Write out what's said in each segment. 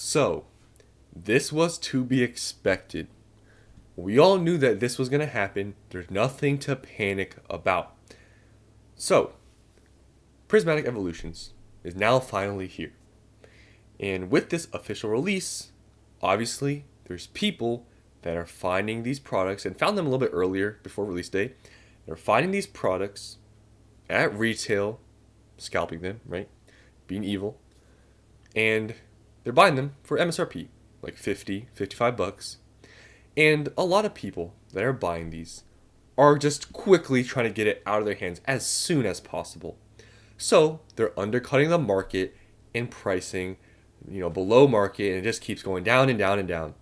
So, this was to be expected. We all knew that this was going to happen. There's nothing to panic about. So, Prismatic Evolutions is now finally here. And with this official release, obviously, there's people that are finding these products and found them a little bit earlier before release day. They're finding these products at retail, scalping them, right? Being evil. And they're buying them for MSRP, like 50, 55 bucks. And a lot of people that are buying these are just quickly trying to get it out of their hands as soon as possible. So they're undercutting the market and pricing, below market, and it just keeps going down and down and down.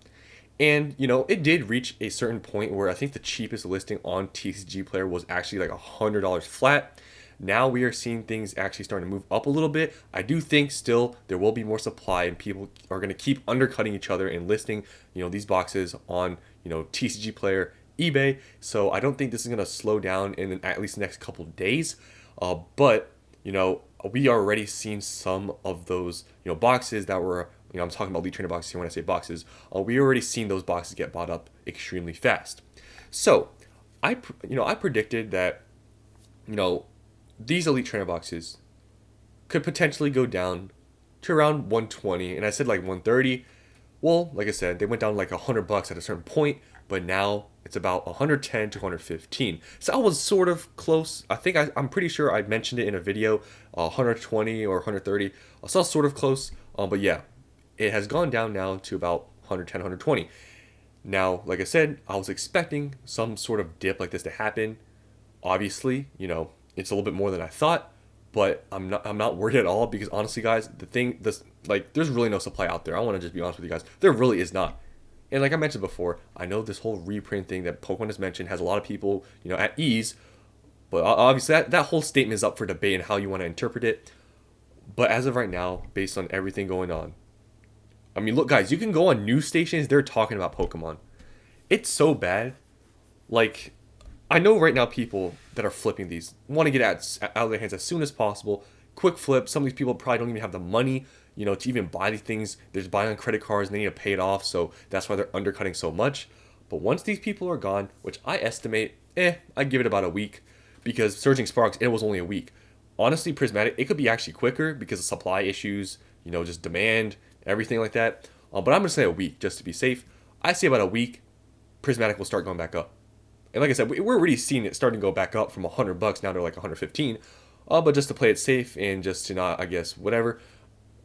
And, it did reach a certain point where I think the cheapest listing on TCG Player was actually like $100 flat. Now we are seeing things actually starting to move up a little bit. I do think still there will be more supply and people are going to keep undercutting each other and listing, these boxes on, TCG Player, eBay. So I don't think this is going to slow down in at least the next couple of days. But we already seen some of those, boxes that were, I'm talking about Elite Trainer boxes here when I say boxes. We already seen those boxes get bought up extremely fast. So I predicted that, these Elite Trainer boxes could potentially go down to around 120, and I said like 130. Well, like I said, they went down like $100 at a certain point, but now it's about 110 to 115. So I was sort of close. I think I'm pretty sure I mentioned it in a video, 120 or 130. So I was sort of close, but yeah, it has gone down now to about 110, 120. Now, like I said, I was expecting some sort of dip like this to happen. Obviously, it's a little bit more than I thought, but I'm not worried at all because honestly, guys, there's really no supply out there. I want to just be honest with you guys. There really is not. And like I mentioned before, I know this whole reprint thing that Pokemon has mentioned has a lot of people, at ease, but obviously that whole statement is up for debate and how you want to interpret it. But as of right now, based on everything going on, I mean, look, guys, you can go on news stations, they're talking about Pokemon. It's so bad. Like, I know right now people that are flipping these want to get out of their hands as soon as possible. Quick flip. Some of these people probably don't even have the money, to even buy these things. They're just buying on credit cards and they need to pay it off. So that's why they're undercutting so much. But once these people are gone, which I estimate, I give it about a week because Surging Sparks, it was only a week. Honestly, Prismatic, it could be actually quicker because of supply issues, just demand, everything like that. But I'm going to say a week just to be safe. I say about a week, Prismatic will start going back up. And like I said, we're already seeing it starting to go back up from $100 now to like 115. But just to play it safe and just to not, I guess, whatever,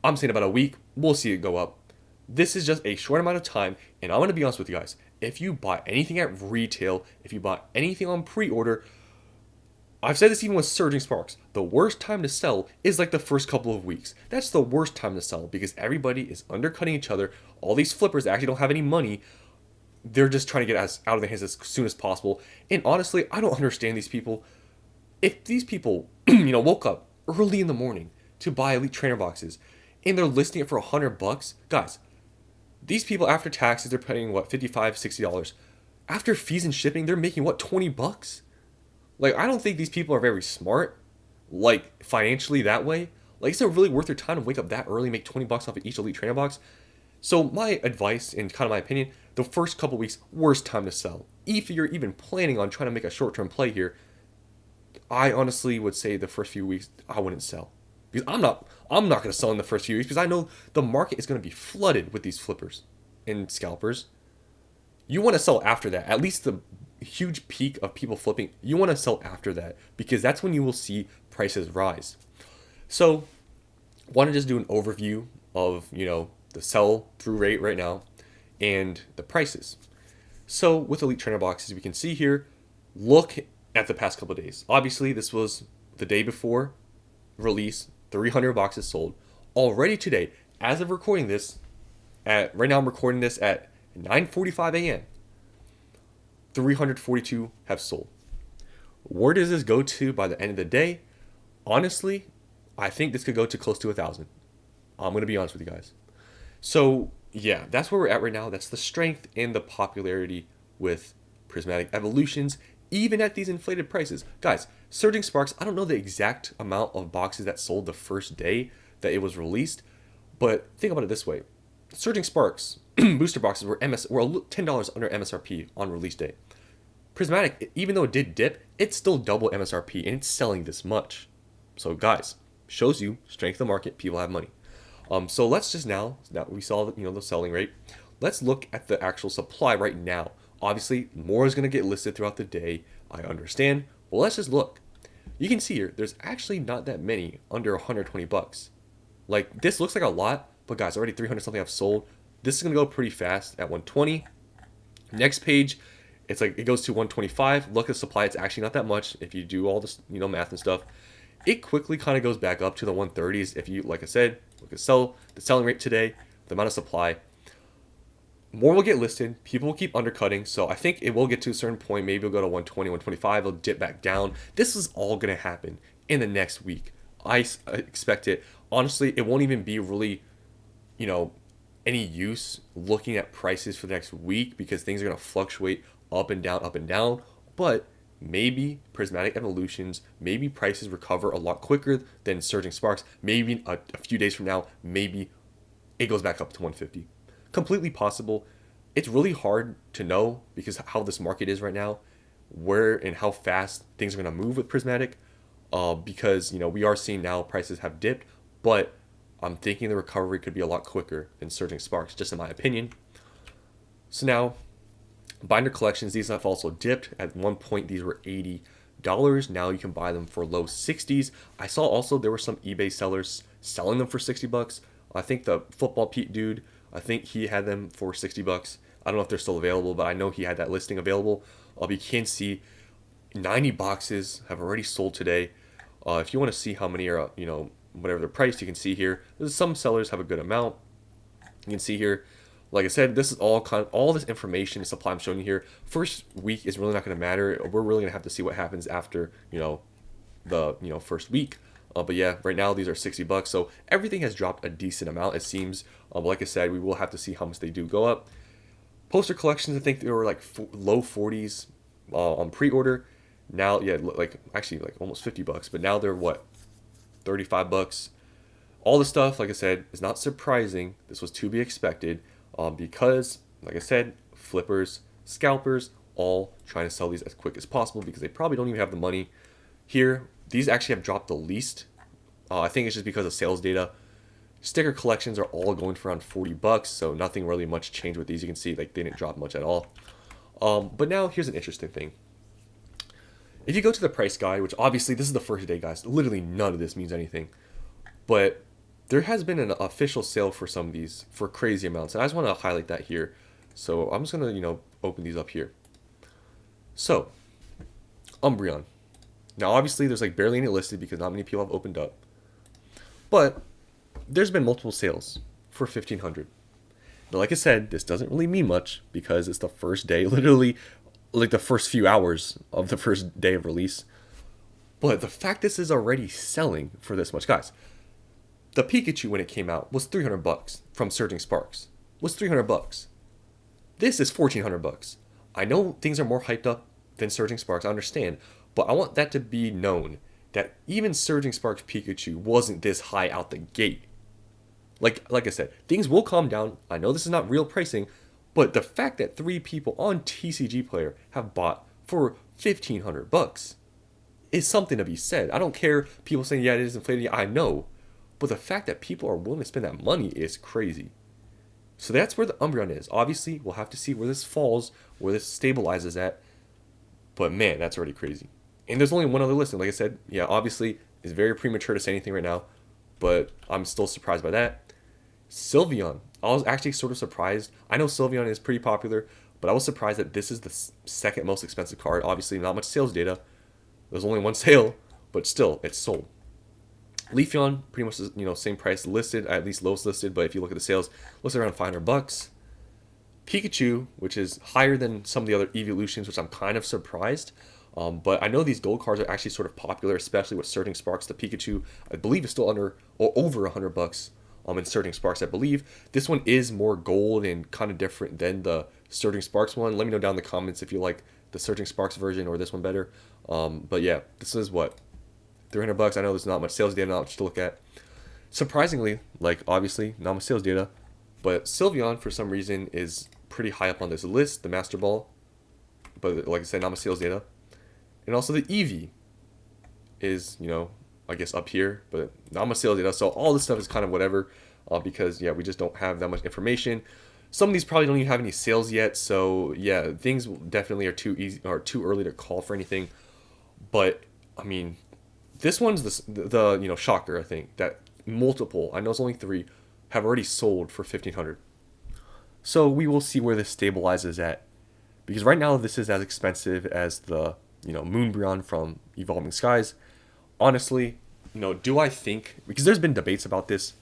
I'm saying about a week, we'll see it go up. This is just a short amount of time, and I'm going to be honest with you guys. If you buy anything at retail, if you buy anything on pre-order, I've said this even with Surging Sparks, the worst time to sell is like the first couple of weeks. That's the worst time to sell because everybody is undercutting each other. All these flippers actually don't have any money. They're just trying to get us out of their hands as soon as possible. And honestly, I don't understand these people. If these people, woke up early in the morning to buy Elite Trainer boxes and they're listing it for $100, guys, these people after taxes, they're paying what, $55, $60. After fees and shipping, they're making what, $20? Like, I don't think these people are very smart, like financially that way. Like, is it really worth their time to wake up that early and make $20 off of each Elite Trainer box? So my advice and kind of my opinion, the first couple weeks, worst time to sell. If you're even planning on trying to make a short-term play here, I honestly would say the first few weeks I wouldn't sell. Because I'm not going to sell in the first few weeks because I know the market is going to be flooded with these flippers and scalpers. You want to sell after that. At least the huge peak of people flipping, you want to sell after that because that's when you will see prices rise. So, want to just do an overview of, the sell through rate right now and the prices. So with Elite Trainer boxes, we can see here, look at the past couple of days. Obviously, this was the day before release, 300 boxes sold. Already today, as of recording this, right now I'm recording this at 9:45 a.m., 342 have sold. Where does this go to by the end of the day? Honestly, I think this could go to close to 1,000. I'm going to be honest with you guys. So, yeah, that's where we're at right now. That's the strength and the popularity with Prismatic Evolutions, even at these inflated prices. Guys, Surging Sparks, I don't know the exact amount of boxes that sold the first day that it was released, but think about it this way. Surging Sparks booster boxes were $10 under MSRP on release day. Prismatic, even though it did dip, it's still double MSRP and it's selling this much. So guys, shows you strength of the market. People have money. So let's just now that we saw the selling rate, let's look at the actual supply right now. Obviously, more is going to get listed throughout the day. I understand. Well, let's just look. You can see here, there's actually not that many under 120 bucks. Like this looks like a lot, but guys, already 300 something have sold. This is going to go pretty fast at 120. Next page, it's like it goes to 125. Look at the supply, it's actually not that much if you do all this, math and stuff. It quickly kind of goes back up to the 130s if you, like I said, look at the selling rate today, the amount of supply. More will get listed. People will keep undercutting. So I think it will get to a certain point. Maybe it'll go to 120, 125. It'll dip back down. This is all going to happen in the next week. I expect it. Honestly, it won't even be really, any use looking at prices for the next week because things are going to fluctuate up and down, up and down. But maybe Prismatic Evolutions, maybe prices recover a lot quicker than Surging Sparks. Maybe a few days from now, maybe it goes back up to 150. Completely possible. It's really hard to know because how this market is right now, where and how fast things are going to move with Prismatic. Because we are seeing now prices have dipped, but I'm thinking the recovery could be a lot quicker than Surging Sparks, just in my opinion. So now, binder collections, these have also dipped. At one point, these were $80. Now you can buy them for low 60s. I saw also there were some eBay sellers selling them for 60 bucks. I think the Football Pete dude, I think he had them for 60 bucks. I don't know if they're still available, but I know he had that listing available. You can see 90 boxes have already sold today. If you want to see how many are, whatever they're priced, you can see here. Some sellers have a good amount. You can see here, like I said, this is all this information, the supply I'm showing you here. First week is really not going to matter. We're really going to have to see what happens after, the first week. But yeah, right now these are 60 bucks. So everything has dropped a decent amount, it seems. But like I said, we will have to see how much they do go up. Poster collections, I think they were like low 40s on pre-order. Now, yeah, actually almost 50 bucks. But now they're what? 35 bucks. All the stuff, like I said, is not surprising. This was to be expected because, like I said, flippers, scalpers, all trying to sell these as quick as possible because they probably don't even have the money. Here, these actually have dropped the least. I think it's just because of sales data. Sticker collections are all going for around 40 bucks, so nothing really much changed with these. You can see they didn't drop much at all. But now here's an interesting thing. If you go to the price guide, which obviously this is the first day, guys, literally none of this means anything. But there has been an official sale for some of these for crazy amounts. And I just want to highlight that here. So I'm just going to, open these up here. So, Umbreon. Now, obviously, there's barely any listed because not many people have opened up. But there's been multiple sales for 1,500. Now, like I said, this doesn't really mean much because it's the first day, literally the first few hours of the first day of release. But the fact this is already selling for this much, guys, the Pikachu when it came out was 300 bucks from Surging Sparks. Was 300 bucks. This is 1,400 bucks. I know things are more hyped up than Surging Sparks, I understand, but I want that to be known that even Surging Sparks Pikachu wasn't this high out the gate. Like I said, things will calm down. I know this is not real pricing, but the fact that 3 people on TCG Player have bought for 1,500 bucks is something to be said. I don't care people saying, yeah, it is inflated. I know. But the fact that people are willing to spend that money is crazy. So that's where the Umbreon is. Obviously, we'll have to see where this falls, where this stabilizes at. But man, that's already crazy. And there's only one other listing. Like I said, yeah, obviously, it's very premature to say anything right now. But I'm still surprised by that. Sylveon. I was actually sort of surprised. I know Sylveon is pretty popular, but I was surprised that this is the second most expensive card. Obviously, not much sales data. There's only one sale, but still, it's sold. Leafeon, pretty much same price listed, at least lowest listed, but if you look at the sales, looks around 500 bucks. Pikachu, which is higher than some of the other evolutions, which I'm kind of surprised. But I know these gold cards are actually sort of popular, especially with Surging Sparks. The Pikachu, I believe, is still under or over 100 bucks. In Surging Sparks, I believe. This one is more gold and kind of different than the Surging Sparks one. Let me know down in the comments if you like the Surging Sparks version or this one better. But yeah, this is what? 300 bucks. I know there's not much sales data, not much to look at. Surprisingly, obviously, not much sales data. But Sylveon, for some reason, is pretty high up on this list, the Master Ball. But like I said, Namasteel's data. And also the Eevee is, I guess up here, but Namasteel's data. So all this stuff is kind of whatever, because, yeah, we just don't have that much information. Some of these probably don't even have any sales yet, so yeah, things definitely are too easy or too early to call for anything. But I mean, this one's the shocker. I think that multiple, I know it's only three, have already sold for 1,500. So we will see where this stabilizes at, because right now this is as expensive as the Moonbreon from Evolving Skies. Honestly, do I think, because there's been debates about this,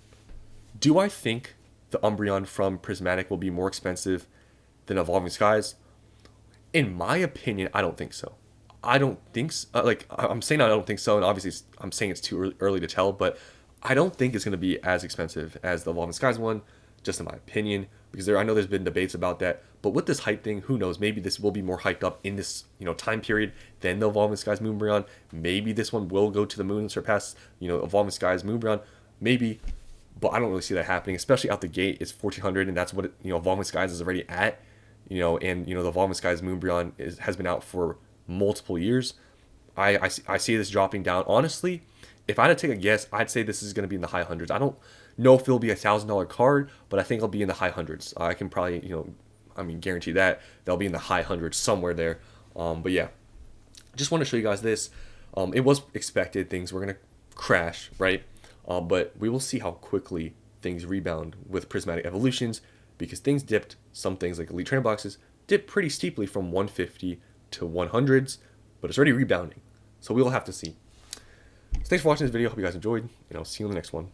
do I think the Umbreon from Prismatic will be more expensive than Evolving Skies? In my opinion, I don't think so. I don't think so. I'm saying I don't think so, and obviously I'm saying it's too early to tell, but I don't think it's going to be as expensive as the Evolving Skies one, just in my opinion, because I know there's been debates about that. But with this hype thing, who knows? Maybe this will be more hyped up in this time period than the Evolving Skies Moonbreon. Maybe this one will go to the moon and surpass Evolving Skies Moonbreon. Maybe, but I don't really see that happening. Especially out the gate, it's 1,400, and that's what Evolving Skies is already at. And the Evolving Skies Moonbreon has been out for multiple years. I see this dropping down. Honestly, if I had to take a guess, I'd say this is going to be in the high hundreds. I don't know if it'll be $1,000 card, but I think it'll be in the high hundreds. I can probably, guarantee that they'll be in the high hundreds somewhere there. But yeah, just want to show you guys this. It was expected things were going to crash, right? But we will see how quickly things rebound with Prismatic Evolutions, because things dipped, some things like Elite Trainer Boxes, dipped pretty steeply from 150 to 100s, but it's already rebounding. So we'll have to see. So thanks for watching this video. Hope you guys enjoyed, and I'll see you in the next one.